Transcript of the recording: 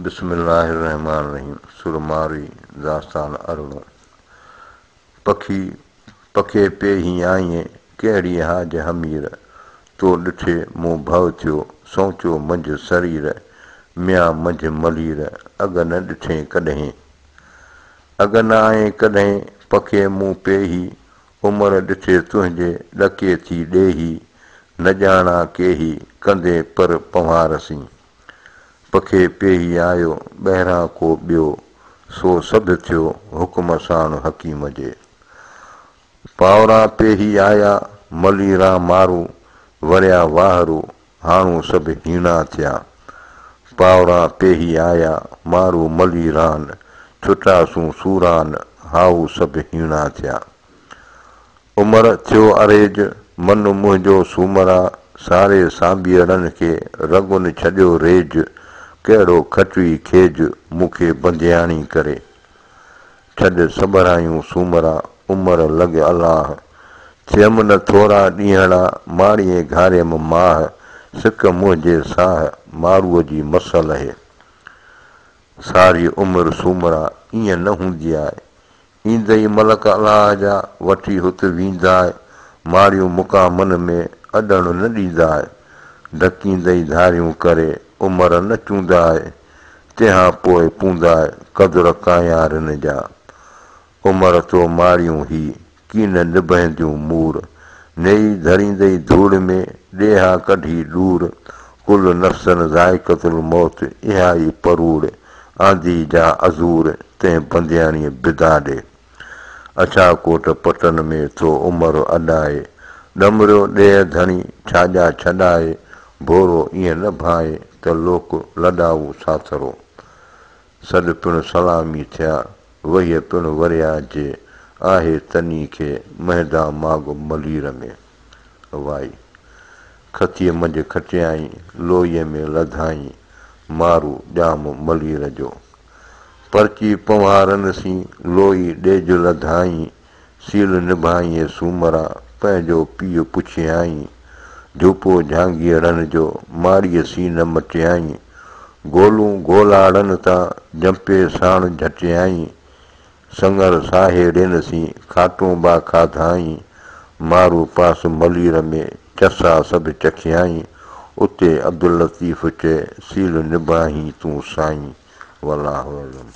बिस्मिल्लाहिर्रहमानिर्रहीम। सुरमारी दास्तान अरुणो। पखे पे ही आईं कहिड़ी हाज हमीर, तो ॾिठे मूं भव थियो सोचो मंझि शरीर, मियां मंझि मलीर, अॻ न ॾिठे कॾहिं। अॻ न आएं कॾहिं पखे मूं पेही, उमिरि ॾिठे तुंहिंजे ॾके थी ॾेही, न ॼाणा केही कंदे पर पंवारसी। पखे पेही आयो ॿाहिरां को ॿियो, सो सभु थियो हुकुम साण हकीम जे। पावरां पेही आया मलीरा मारू, वरिया वाहरू हाणू सभु हीणा थिया। पावरां पेही आया मारू मलीरान, छुटासूं सूरान हाऊ सभु हीणा थिया। उमिरि थियो अरेज मन मुंहिंजो सूमरा, सारे सांभीअड़नि खे रगुन छॾियो रेज, कहिड़ो खटवी खेज मूंखे बंदियाणी करे। छॾ सबरायूं सूमरा उमिरि लॻ अलाह, थियमि न थोरा ॾींहड़ा माड़ीअ घारियमि माह, सिक मुंहिंजे साह मारूअ जी मसल आहे। सारी उमिरि सूमरा ईअं न हूंदी आहे, ईंदई मलक अलाह जा वठी हुत वेंदा, माड़ियूं मुकामनि में अॾण न ॾींदा, ढकींदई धारियूं करे उमिरि न चूंदा, तंहिंखां पोइ पूंदा क़दुर कायारनि जा। उमिरि तो माड़ियूं ही कीन निभंदियूं मूर, नेई धरींदई धूड़ में ॾेहा कढी ॾूर, कुल नफ़्सन ज़ाइक़तुल मौत इहा ई परूड़, आंधी जा अज़ूर तंहिं बंदियाणीअ बिदा ॾे। अछा कोट पटन में थो उमिरि अॾाए, ॾमरियो ॾेह धणी छाॼा छॾाए, भोरो ईअं न भाए त लोक लॾाऊ साथरो। सॾु पिणु सलामी थिया वहीअ पिणु वरिया जे, आहे तनी खे महदा माॻ मलीर में। वाई खतीअ मंझि खटियाई लोईअ में लधाई, मारू ॼाम मलीर जो। पर्ची पंवारनि सी लोई ॾेज लधाई, सील निभाईं सूमरा पंहिंजो पीउ पुछियाई, झूपो झांगीअड़नि जो माड़ीअ सी न मटियाई, गोलूं गोलाड़नि तां जंपे साण झटियाई, संगर साहेड़ियुनि सी खाटूं बा खाधाई, मारू पास मलीर में चसा सभु चखियाई, उते अब्दुल लतीफ़ चए सील निभाहीं तूं साईं। वल्लाहु अलम।